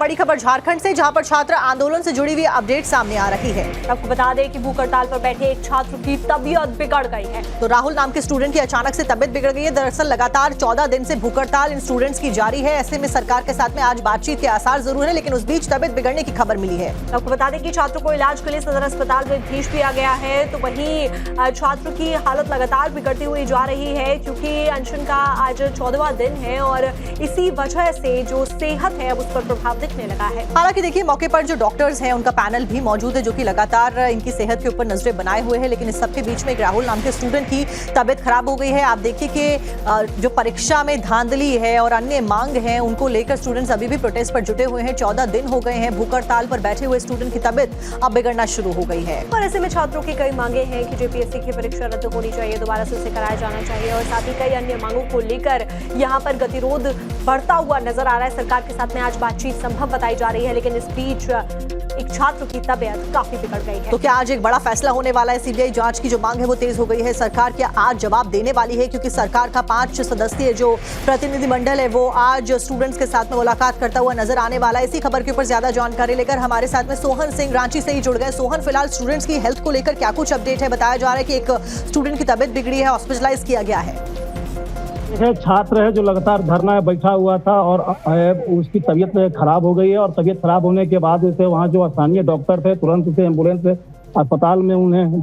बड़ी खबर झारखंड से, जहां पर छात्र आंदोलन से जुड़ी हुई अपडेट सामने आ रही है। आपको बता दें कि भूख हड़ताल पर बैठे एक छात्र की तबीयत बिगड़ गई है। तो राहुल नाम के स्टूडेंट की अचानक से तबीयत बिगड़ गई है। दरअसल लगातार 14 दिन से भूख हड़ताल इन स्टूडेंट्स की जारी है। ऐसे में सरकार के साथ में आज बातचीत के आसार जरूर है, लेकिन उस बीच तबीयत बिगड़ने की खबर मिली है। आपको बता दें कि छात्रों को इलाज के लिए सदर अस्पताल में भेज दिया गया है। तो वहीं छात्र की हालत लगातार बिगड़ती हुई जा रही है, क्योंकि अनशन का आज 14वां दिन है और इसी वजह से जो सेहत है उस पर प्रभाव दिखने लगा है। हालांकि देखिए, मौके पर जो डॉक्टर्स हैं उनका पैनल भी मौजूद है, जो कि लगातार इनकी सेहत के ऊपर नजरें बनाए हुए हैं। लेकिन इस सबके बीच में एक राहुल नाम के स्टूडेंट की तबीयत खराब हो गई है। आप देखिए कि जो परीक्षा में धांधली है और अन्य मांग है, उनको लेकर स्टूडेंट्स अभी भी प्रोटेस्ट पर जुटे हुए हैं। 14 दिन हो गए हैं भूख हड़ताल पर बैठे हुए स्टूडेंट की तबीयत अब बिगड़ना शुरू हो गई है। और ऐसे में छात्रों की कई मांगे हैं कि जेपीएससी की परीक्षा रद्द होनी चाहिए, दोबारा से उसे कराया जाना चाहिए और साथ ही कई अन्य मांगों को लेकर यहाँ पर गतिरोध बढ़ता हुआ नजर आ रहा है। सरकार के साथ में आज बातचीत संभव बताई जा रही है, लेकिन इस बीच एक छात्र की तबीयत काफी बिगड़ गई है। तो क्या आज एक बड़ा फैसला होने वाला है? सीबीआई जांच की जो मांग है वो तेज हो गई है। सरकार क्या आज जवाब देने वाली है? क्योंकि सरकार का 5 सदस्यीय जो प्रतिनिधिमंडल है वो आज स्टूडेंट्स के साथ में मुलाकात करता हुआ नजर आने वाला है। इसी खबर के ऊपर ज्यादा जानकारी लेकर हमारे साथ में सोहन सिंह रांची से ही जुड़ गए। सोहन, फिलहाल स्टूडेंट्स की हेल्थ को लेकर क्या कुछ अपडेट है? बताया जा रहा है कि एक स्टूडेंट की तबीयत बिगड़ी है, हॉस्पिटलाइज किया गया है। छात्र है जो लगातार धरना बैठा हुआ था और उसकी तबीयत खराब हो गई है, और तबीयत खराब होने के बाद उसे वहाँ जो स्थानीय डॉक्टर थे तुरंत उसे एम्बुलेंस से अस्पताल में उन्हें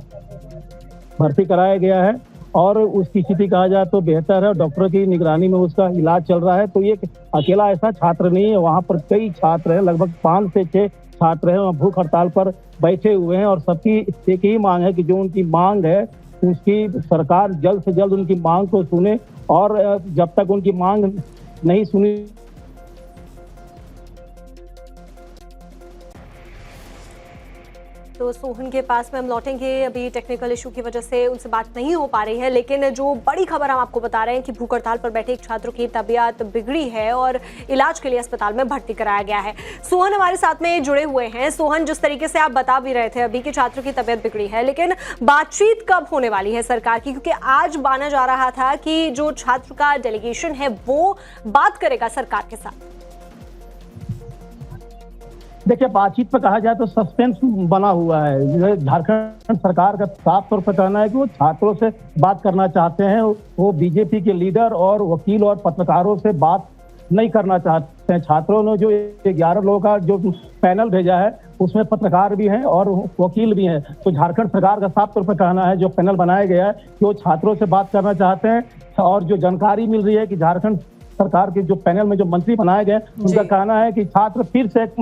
भर्ती कराया गया है और उसकी स्थिति कहा जाए तो बेहतर है। डॉक्टर की निगरानी में उसका इलाज चल रहा है। तो ये अकेला ऐसा छात्र नहीं है, वहाँ पर कई छात्र हैं, लगभग 5 से 6 छात्र हैं भूख हड़ताल पर बैठे हुए हैं और सबकी एक ही मांग है कि जो उनकी मांग है उसकी सरकार जल्द से जल्द उनकी मांग को सुने, और जब तक उनकी मांग नहीं सुनी तो सोहन के पास में हम लौटेंगे। अभी टेक्निकल इशू की वजह से उनसे बात नहीं हो पा रही है, लेकिन जो बड़ी खबर हम आपको बता रहे हैं कि भूख हड़ताल पर बैठे एक छात्र की तबीयत बिगड़ी है और इलाज के लिए अस्पताल में भर्ती कराया गया है। सोहन हमारे साथ में जुड़े हुए हैं। सोहन, जिस तरीके से आप बता भी रहे थे अभी कि छात्र की तबीयत बिगड़ी है, लेकिन बातचीत कब होने वाली है सरकार की? क्योंकि आज माना जा रहा था कि जो छात्र का डेलीगेशन है वो बात करेगा सरकार के साथ। देखिए, बातचीत पर कहा जाए तो सस्पेंस बना हुआ है। झारखंड सरकार का साफ तौर पर कहना है कि वो छात्रों से बात करना चाहते हैं। वो बीजेपी के लीडर और वकील और पत्रकारों से बात नहीं करना चाहते हैं। छात्रों ने जो 11 लोगों का जो पैनल भेजा है उसमें पत्रकार भी हैं और वकील भी हैं। तो झारखंड सरकार का साफ तौर पर कहना है, जो पैनल बनाया गया है, कि वो छात्रों से बात करना चाहते हैं। और जो जानकारी मिल रही है कि झारखंड सरकार के जो पैनल में जो मंत्री बनाए गए उनका कहना है कि छात्र फिर से एक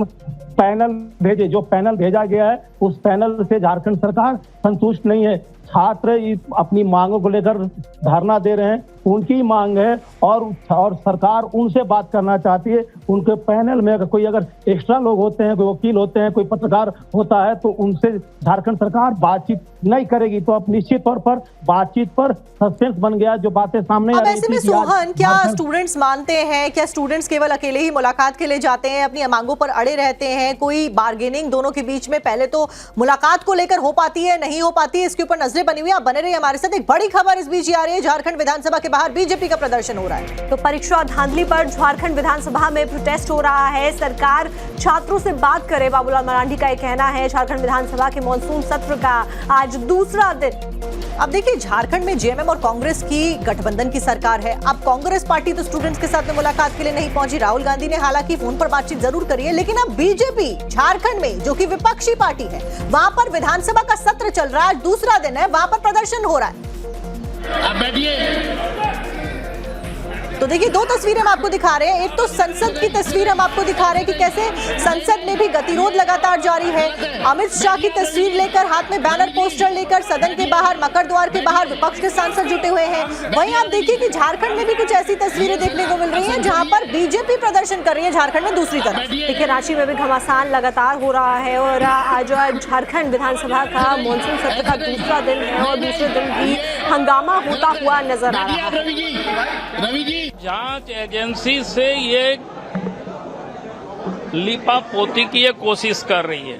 पैनल भेजे। जो पैनल भेजा गया है उस पैनल से झारखंड सरकार संतुष्ट नहीं है। छात्र अपनी मांगों को लेकर धरना दे रहे हैं, उनकी मांग है और सरकार उनसे बात करना चाहती है। उनके पैनल में अगर एक्स्ट्रा लोग होते हैं, कोई वकील होते हैं, कोई पत्रकार होता है, तो उनसे झारखंड सरकार बातचीत नहीं करेगी। तो अब निश्चित तौर पर बातचीत पर सस्पेंस बन गया, जो बातें सामने आ रही थी। ऐसे में सोहन, क्या स्टूडेंट्स मानते हैं? क्या स्टूडेंट्स केवल अकेले ही मुलाकात के लिए जाते हैं, अपनी मांगों पर अड़े रहते हैं? कोई बार्गेनिंग दोनों के बीच में पहले तो मुलाकात को लेकर हो पाती है, नहीं हो पाती है, इसके ऊपर नजरें बनी हुई है। आप बने रहिए हमारे साथ। एक बड़ी खबर इस बीच आ रही है, झारखंड विधानसभा के बाहर बीजेपी का प्रदर्शन हो रहा है। तो परीक्षा धांधली पर झारखंड विधानसभा में प्रोटेस्ट हो रहा है। सरकार छात्रों से बात करे, बाबूलाल मरांडी का यह कहना है। झारखंड विधानसभा के मॉनसून सत्र का आज दूसरा दिन। अब देखिए, झारखंड में जेएमएम और कांग्रेस की गठबंधन की सरकार है। अब कांग्रेस पार्टी तो स्टूडेंट्स के साथ में मुलाकात के लिए नहीं पहुंची। राहुल गांधी ने हालांकि फोन पर बातचीत जरूर करी है, लेकिन अब बीजेपी झारखंड में, जो कि विपक्षी पार्टी है, वहां पर विधानसभा का सत्र चल रहा है, दूसरा दिन है, वहां पर प्रदर्शन हो रहा है। अब बैठिए। तो देखिए, 2 तस्वीरें हम आपको दिखा रहे हैं। एक तो संसद की तस्वीर हम आपको दिखा रहे हैं कि कैसे संसद में भी गतिरोध लगातार जारी है। अमित शाह की तस्वीर लेकर, हाथ में बैनर पोस्टर लेकर सदन के बाहर, मकर द्वार के बाहर विपक्ष के सांसद जुटे हुए हैं। वहीं आप देखिए कि झारखंड में भी कुछ ऐसी तस्वीरें देखने को मिल रही हैं जहां पर बीजेपी प्रदर्शन कर रही है झारखंड में दूसरी तरफ। देखिए, रांची में भी घमासान लगातार हो रहा है और आज झारखंड विधानसभा का मॉनसून सत्र का दूसरा दिन है और दूसरे दिन भी हंगामा होता हुआ नजर आ रहा है। रवि जी, जांच एजेंसी से ये लिपापोती की ये कोशिश कर रही है,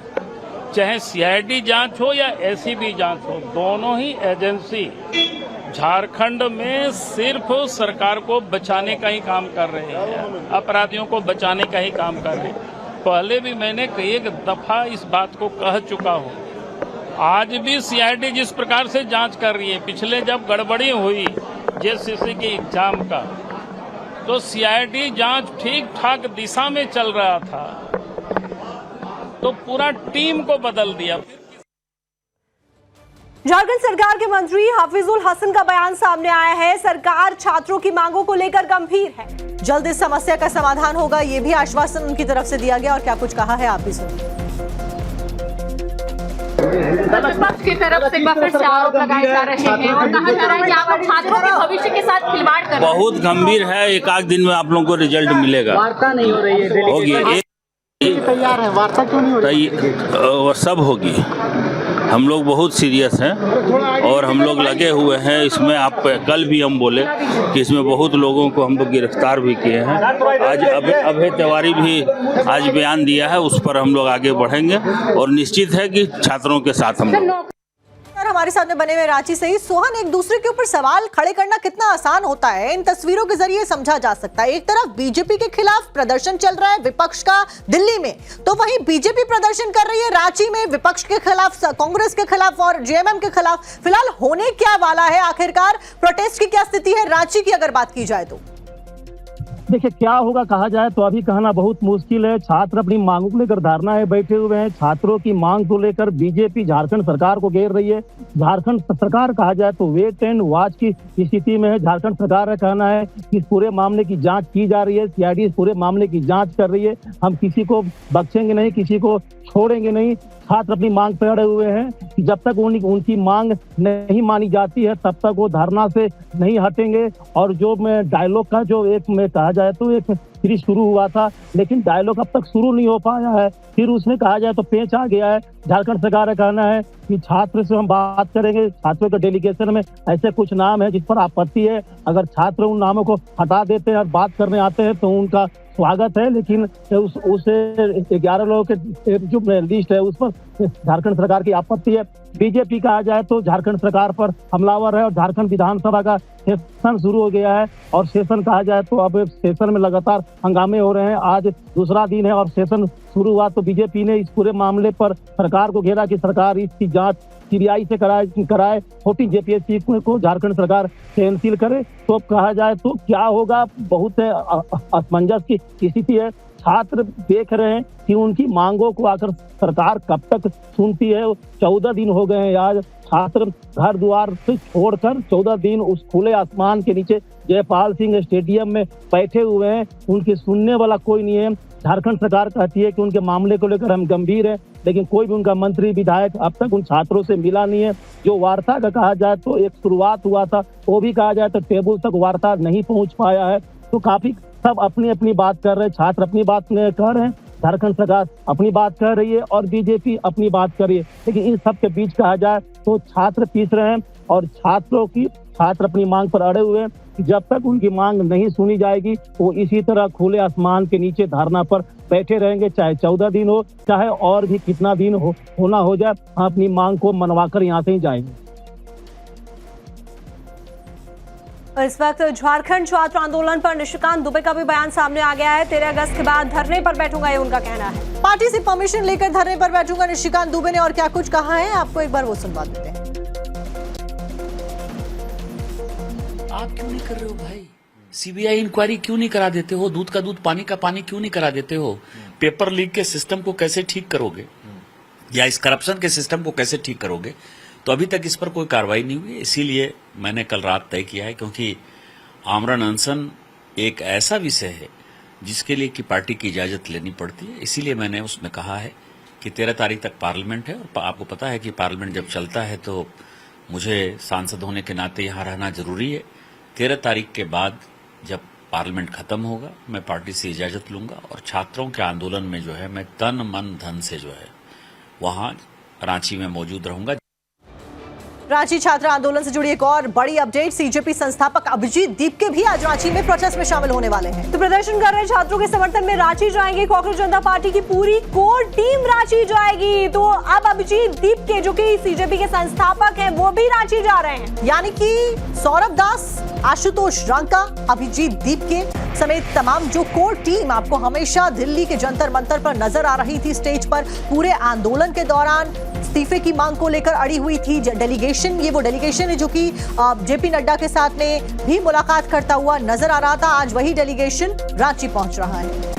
चाहे सीआईडी जांच हो या एसीबी जांच हो, दोनों ही एजेंसी झारखंड में सिर्फ सरकार को बचाने का ही काम कर रहे हैं, अपराधियों को बचाने का ही काम कर रहे हैं। पहले भी मैंने कई एक दफा इस बात को कह चुका हूं। आज भी सीआईडी जिस प्रकार से जांच कर रही है, पिछले जब गड़बड़ी हुई जेसीसी के एग्जाम का, तो सीआईडी जांच ठीक ठाक दिशा में चल रहा था, तो पूरा टीम को बदल दिया। झारखंड सरकार के मंत्री हाफिजुल हसन का बयान सामने आया है। सरकार छात्रों की मांगों को लेकर गंभीर है। जल्द इस समस्या का समाधान होगा, ये भी आश्वासन उनकी तरफ से दिया गया। और क्या कुछ कहा है आप भी सुनिए। विपक्ष की तरफ से काफी आरोप लगाए जा रहे हैं और कहा जा रहा है कि आप छात्रों के भविष्य के साथ खिलवाड़ कर रहे हैं। बहुत गंभीर है। एक आध दिन में आप लोगों को रिजल्ट मिलेगा। वार्ता नहीं हो रही है, होगी, तैयार है, वार्ता क्यों नहीं हो रही? सब होगी। हम लोग बहुत सीरियस हैं और हम लोग लगे हुए हैं इसमें। आप कल भी हम बोले कि इसमें बहुत लोगों को हम लोग गिरफ्तार भी किए हैं। आज अभय तिवारी भी आज बयान दिया है, उस पर हम लोग आगे बढ़ेंगे और निश्चित है कि छात्रों के साथ हम लोग। हमारे सामने बने हुए रांची से ही सोहन, एक दूसरे के ऊपर सवाल खड़े करना कितना आसान होता है, इन तस्वीरों के जरिए समझा जा सकता है। एक तरफ बीजेपी के खिलाफ प्रदर्शन चल रहा है विपक्ष का दिल्ली में, तो वहीं बीजेपी प्रदर्शन कर रही है रांची में विपक्ष के खिलाफ, कांग्रेस के खिलाफ और जेएमएम के खिलाफ। फिलहाल होने क्या वाला है, आखिरकार प्रोटेस्ट की क्या स्थिति है रांची की अगर बात की जाए तो? देखिए, क्या होगा कहा जाए तो अभी कहना बहुत मुश्किल है। छात्र अपनी मांगों को लेकर धरना है बैठे हुए हैं। छात्रों की मांग को लेकर बीजेपी झारखंड सरकार को घेर रही है। झारखंड सरकार कहा जाए तो वेट एंड वॉच की स्थिति में है। झारखंड सरकार का कहना है कि इस पूरे मामले की जांच की जा रही है, सीआईडी इस पूरे मामले की जांच कर रही है। हम किसी को बख्शेंगे नहीं, किसी को छोड़ेंगे नहीं। छात्र अपनी मांग पे अड़े हुए हैं कि जब तक उनकी मांग नहीं मानी जाती है तब तक वो धरना से नहीं हटेंगे। और जो मैं डायलॉग का जो एक में कहा जाए तो एक सीरीज शुरू हुआ था, लेकिन डायलॉग अब तक शुरू नहीं हो पाया है। फिर उसमें कहा जाए तो पेंच आ गया है। झारखंड सरकार का कहना है कि छात्र से हम बात करेंगे। छात्रों के डेलीगेशन में ऐसे कुछ नाम है जिस पर आपत्ति है। अगर छात्र उन नामों को हटा देते हैं और बात करने आते हैं तो उनका स्वागत है, लेकिन उस 11 लोगों के जो लिस्ट है उस पर झारखंड सरकार की आपत्ति है। बीजेपी कहा जाए तो झारखंड सरकार पर हमलावर है और झारखंड विधानसभा का सेशन शुरू हो गया है। और सेशन कहा जाए तो अब सेशन में लगातार हंगामे हो रहे हैं। आज दूसरा दिन है और सेशन शुरू हुआ तो बीजेपी ने इस पूरे मामले पर सरकार को घेरा कि सरकार इसकी जांच सीबीआई से कराए 14 जेपीएससी को झारखंड सरकार कैंसिल करे। तो अब कहा जाए तो क्या होगा, बहुत असमंजस की स्थिति है। छात्र देख रहे हैं कि उनकी मांगों को आकर सरकार कब तक सुनती है। 14 दिन हो गए हैं आज। छात्र घर द्वार से छोड़कर 14 दिन उस खुले आसमान के नीचे जयपाल सिंह स्टेडियम में बैठे हुए हैं। उनकी सुनने वाला कोई नहीं है। झारखंड सरकार कहती है कि उनके मामले को लेकर हम गंभीर हैं, लेकिन कोई भी उनका मंत्री विधायक अब तक उन छात्रों से मिला नहीं है। जो वार्ता का कहा जाए तो एक शुरुआत हुआ था, वो भी कहा जाए तो टेबल तक वार्ता नहीं पहुंच पाया है। तो काफी सब अपनी अपनी बात कर रहे हैं। छात्र अपनी बात कह रहे हैं, झारखंड सरकार अपनी बात कर रही है और बीजेपी अपनी बात कर रही है। लेकिन इन सब के बीच कहा जाए तो छात्र पीस रहे हैं और छात्र अपनी मांग पर अड़े हुए हैं। जब तक उनकी मांग नहीं सुनी जाएगी वो इसी तरह खुले आसमान के नीचे धरना पर बैठे रहेंगे, चाहे 14 दिन हो, चाहे और भी कितना दिन होना हो जाए। अपनी मांग को मनवाकर यहाँ से ही जाएंगे। इस वक्त झारखंड छात्र आंदोलन पर निशिकांत दुबे का भी बयान सामने आ गया है। 13 अगस्त के बाद धरने पर बैठूंगा, ये उनका कहना है। पार्टी से परमिशन लेकर धरने पर बैठूंगा, निशिकांत दुबे ने और क्या कुछ कहा है आपको एक बार वो सुनवा देते हैं। आप क्यों नहीं कर रहे हो भाई? सीबीआई इंक्वायरी क्यों नहीं करा देते हो? दूध का दूध पानी का पानी क्यों नहीं करा देते हो? पेपर लीक के सिस्टम को कैसे ठीक करोगे, या इस करप्शन के सिस्टम को कैसे ठीक करोगे? तो अभी तक इस पर कोई कार्रवाई नहीं हुई। इसीलिए मैंने कल रात तय किया है, क्योंकि आमरण अनशन एक ऐसा विषय है जिसके लिए कि पार्टी की इजाजत लेनी पड़ती है। इसीलिए मैंने उसमें कहा है कि 13 तारीख तक पार्लियामेंट है और आपको पता है कि पार्लियामेंट जब चलता है तो मुझे सांसद होने के नाते यहाँ रहना जरूरी है। 13 तारीख के बाद जब पार्लियामेंट खत्म होगा मैं पार्टी से इजाजत लूंगा और छात्रों के आंदोलन में जो है मैं तन मन धन से जो है वहां रांची में मौजूद रहूंगा। रांची छात्र आंदोलन से जुड़ी एक और बड़ी अपडेट। सीजेपी संस्थापक अभिजीत दीपके भी आज रांची में प्रोटेस्ट में शामिल होने वाले हैं। तो प्रदर्शन कर रहे छात्रों के समर्थन में रांची जाएंगे कांग्रेस जनता पार्टी की पूरी कोर टीम रांची जाएगी। तो अब अभिजीत दीपके जो कि सीजेपी के संस्थापक हैं वो भी रांची जा रहे हैं। यानी कि सौरभ दास, आशुतोष रांका, अभिजीत दीपके समेत तमाम जो कोर टीम आपको हमेशा दिल्ली के जंतर मंतर पर नजर आ रही थी, स्टेज पर पूरे आंदोलन के दौरान इस्तीफे की मांग को लेकर अड़ी हुई थी। डेलीगेशन, ये वो डेलीगेशन है जो कि जेपी नड्डा के साथ में भी मुलाकात करता हुआ नजर आ रहा था। आज वही डेलीगेशन रांची पहुंच रहा है।